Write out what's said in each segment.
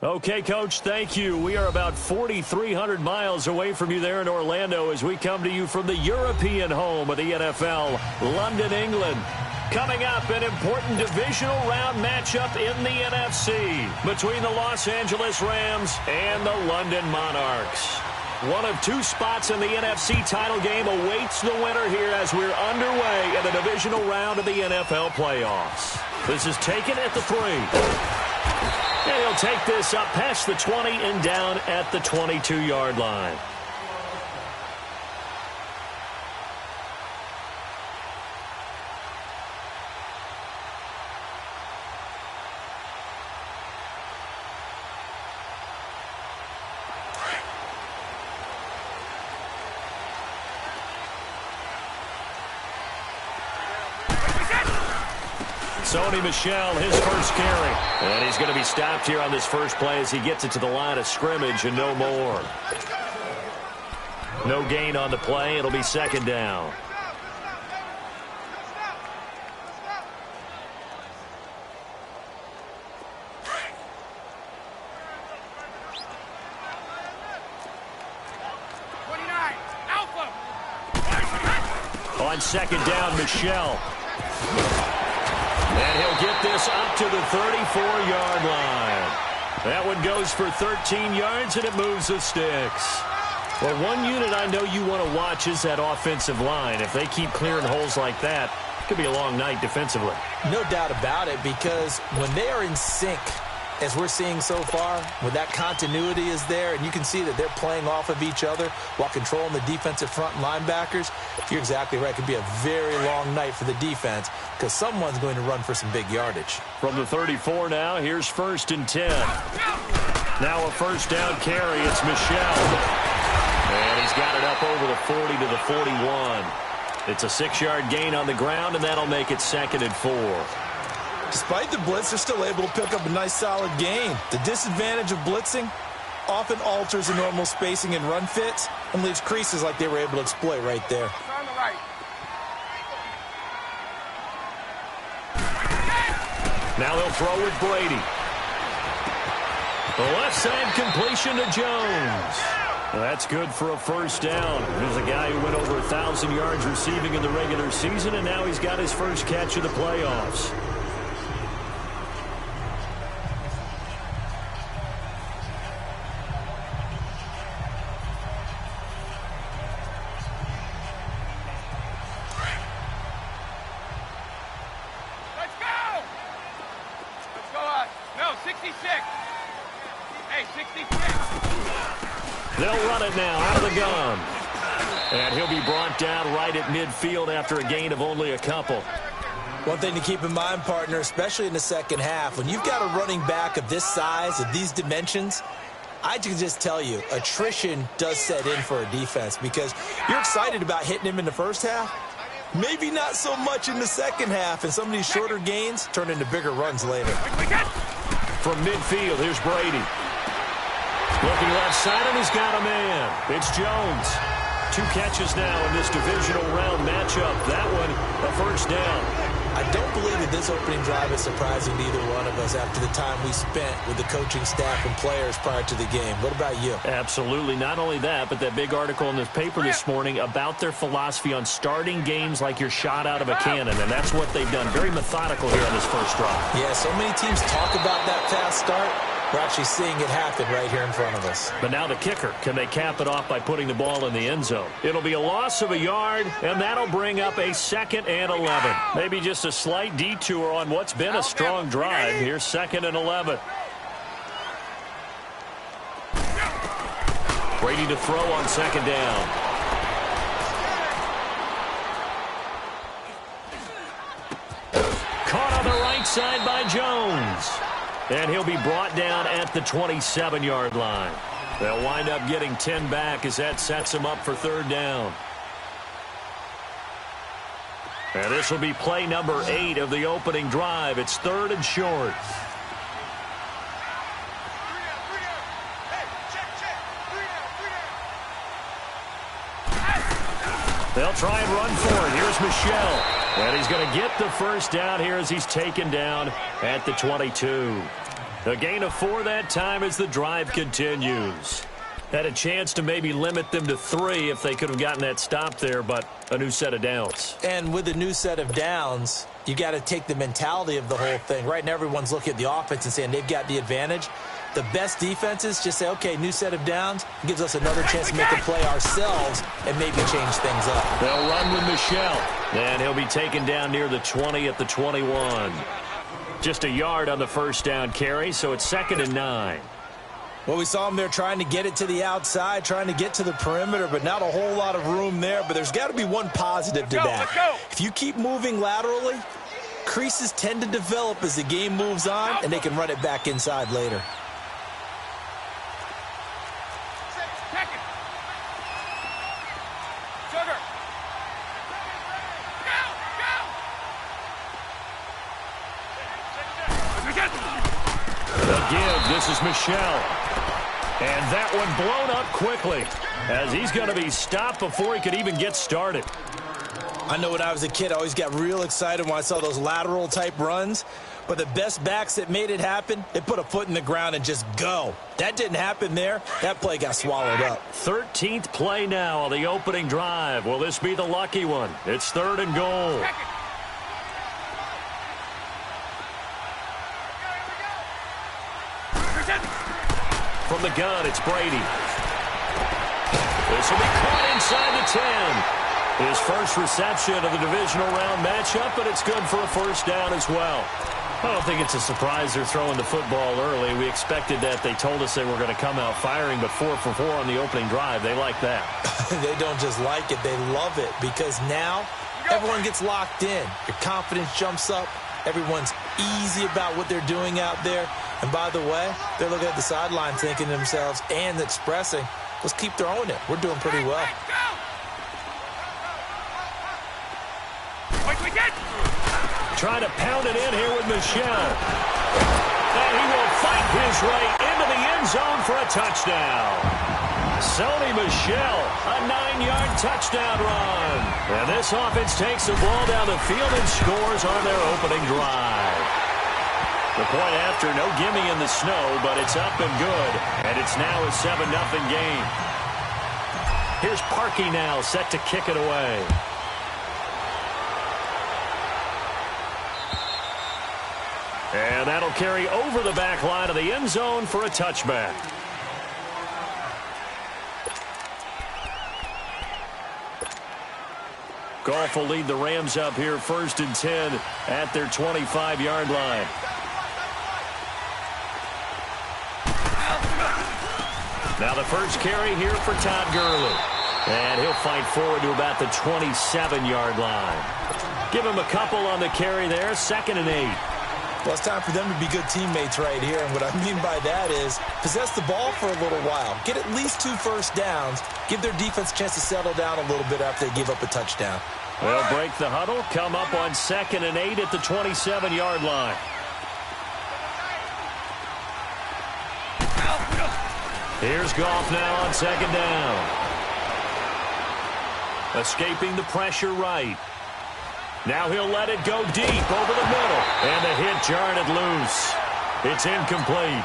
Okay, Coach, thank you. We are about 4,300 miles away from you there in Orlando as we come to you from the European home of the NFL, London, England. Coming up, an important divisional round matchup in the NFC between the Los Angeles Rams and the London Monarchs. One of two spots in the NFC title game awaits the winner here as we're underway in the divisional round of the NFL playoffs. This is taken at the 3. And he'll take this up past the 20 and down at the 22-yard line. Sony Michel, his first carry. And he's going to be stopped here on this first play as he gets it to the line of scrimmage and no more. No gain on the play. It'll be second down. On second down, Michel. And he'll get this up to the 34-yard line. That one goes for 13 yards, and it moves the sticks. Well, one unit I know you want to watch is that offensive line. If they keep clearing holes like that, it could be a long night defensively. No doubt about it, because when they are in sync, as we're seeing so far, when that continuity is there, and you can see that they're playing off of each other while controlling the defensive front linebackers, you're exactly right. It could be a very long night for the defense because someone's going to run for some big yardage. From the 34 now, here's 1st and 10. Now a first down carry. It's Michel. And he's got it up over the 40 to the 41. It's a 6-yard gain on the ground, and that'll make it 2nd and 4. Despite the blitz, they're still able to pick up a nice, solid gain. The disadvantage of blitzing often alters the normal spacing and run fits and leaves creases like they were able to exploit right there. Now they'll throw with Brady. The left side completion to Jones. Well, that's good for a first down. There's a guy who went over 1,000 yards receiving in the regular season, and now he's got his first catch of the playoffs. They'll run it now out of the gun. And he'll be brought down right at midfield after a gain of only a couple. One thing to keep in mind, partner, especially in the second half, when you've got a running back of this size, of these dimensions, I can just tell you, attrition does set in for a defense because you're excited about hitting him in the first half. Maybe not so much in the second half, and some of these shorter gains turn into bigger runs later. From midfield, here's Brady. Looking left side, and he's got a man. It's Jones. 2 catches now in this divisional round matchup. That one, a first down. I don't believe that this opening drive is surprising to either one of us after the time we spent with the coaching staff and players prior to the game. What about you? Absolutely. Not only that, but that big article in the paper this morning about their philosophy on starting games like you're shot out of a cannon, and that's what they've done. Very methodical here on this first drive. Yeah, so many teams talk about that fast start. We're actually seeing it happen right here in front of us. But now the kicker. Can they cap it off by putting the ball in the end zone? It'll be a loss of a yard, and that'll bring up a 2nd and 11. Maybe just a slight detour on what's been a strong drive. Here's 2nd and 11. Brady to throw on 2nd down. Caught on the right side by Jones. And he'll be brought down at the 27-yard line. They'll wind up getting 10 back as that sets them up for 3rd down. And this will be play number 8 of the opening drive. It's 3rd and short. They'll try and run for it. Here's Michel. And he's going to get the first down here as he's taken down at the 22. A gain of 4 that time as the drive continues. Had a chance to maybe limit them to 3 if they could have gotten that stop there, but a new set of downs. And with a new set of downs, you got to take the mentality of the whole thing. Right now, everyone's looking at the offense and saying they've got the advantage. The best defenses just say, okay, new set of downs, gives us another chance to make a play ourselves and maybe change things up. They'll run with Michelle, and he'll be taken down near the 20 at the 21. Just a yard on the first down carry, so it's 2nd and 9. Well, we saw him there trying to get it to the outside, trying to get to the perimeter, but not a whole lot of room there. But there's got to be one positive to that. If you keep moving laterally, creases tend to develop as the game moves on, and they can run it back inside later. This is Michelle. And that one blown up quickly as he's going to be stopped before he could even get started. I know when I was a kid, I always got real excited when I saw those lateral type runs. But the best backs that made it happen, they put a foot in the ground and just go. That didn't happen there. That play got swallowed up. 13th play now on the opening drive. Will this be the lucky one? It's 3rd and goal. From the gun, it's Brady. This will be caught inside the 10. His first reception of the divisional round matchup, but it's good for a first down as well. I don't think it's a surprise they're throwing the football early. We expected that. They told us they were going to come out firing, but 4 for 4 on the opening drive. They like that. They don't just like it. They love it because now everyone gets locked in. Your confidence jumps up. Everyone's easy about what they're doing out there. And by the way, they're looking at the sideline thinking to themselves and expressing, let's keep throwing it. We're doing pretty well. Trying to pound it in here with Michelle. And he will fight his way into the end zone for a touchdown. Sony Michelle, a 9-yard touchdown run. And this offense takes the ball down the field and scores on their opening drive. The point after, no gimme in the snow, but it's up and good. And it's now a 7-0 game. Here's Parkey now, set to kick it away. And that'll carry over the back line of the end zone for a touchback. Goff will lead the Rams up here 1st and 10 at their 25-yard line. Now the first carry here for Todd Gurley. And he'll fight forward to about the 27-yard line. Give him a couple on the carry there, 2nd and 8. Well, it's time for them to be good teammates right here. And what I mean by that is possess the ball for a little while. Get at least 2 first downs. Give their defense a chance to settle down a little bit after they give up a touchdown. They'll break the huddle, come up on 2nd and 8 at the 27-yard line. Here's Goff now on 2nd down. Escaping the pressure right. Now he'll let it go deep over the middle. And the hit jarred it loose. It's incomplete.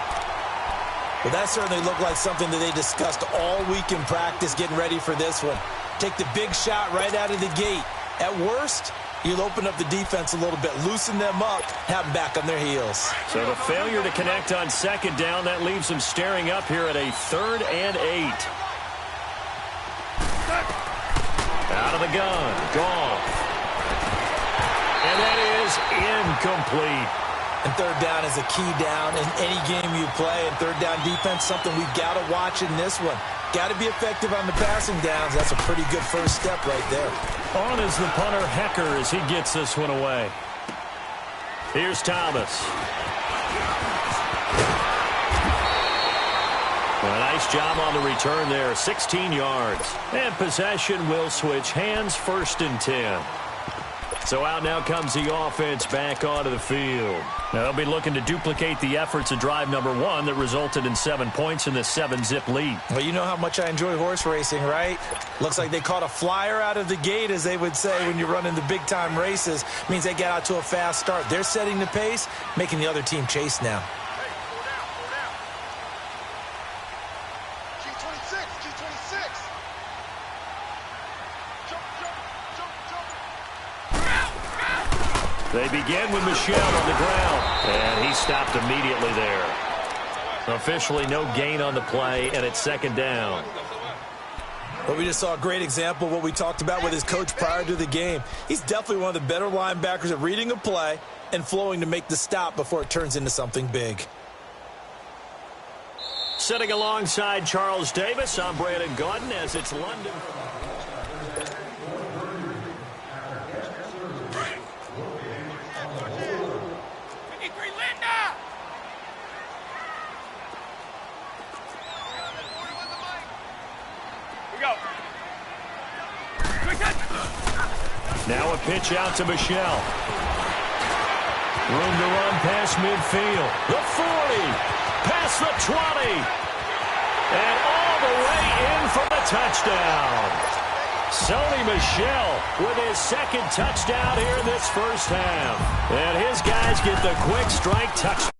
Well, that certainly looked like something that they discussed all week in practice getting ready for this one. Take the big shot right out of the gate. At worst, you'll open up the defense a little bit, loosen them up, have them back on their heels. So the failure to connect on 2nd down, that leaves them staring up here at a 3rd and 8. Out of the gun, Goff. And that is incomplete. And 3rd down is a key down in any game you play. And 3rd down defense, something we've got to watch in this one. Got to be effective on the passing downs. That's a pretty good first step right there. On is the punter, Hecker, as he gets this one away. Here's Thomas. A nice job on the return there, 16 yards. And possession will switch hands, 1st and 10. So out now comes the offense back onto the field. Now they'll be looking to duplicate the efforts of drive number 1 that resulted in 7 points in the 7-zip lead. Well, you know how much I enjoy horse racing, right? Looks like they caught a flyer out of the gate, as they would say when you're running the big-time races. Means they get out to a fast start. They're setting the pace, making the other team chase now. They begin with Michel on the ground, and he stopped immediately there. Officially no gain on the play, and it's second down. Well, we just saw a great example of what we talked about with his coach prior to the game. He's definitely one of the better linebackers at reading a play and flowing to make the stop before it turns into something big. Sitting alongside Charles Davis, I'm Brandon Gaudin as it's London. Now a pitch out to Michel. Room to run past midfield. The 40, past the 20, and all the way in for the touchdown. Sony Michel with his second touchdown here in this first half. And his guys get the quick strike touchdown.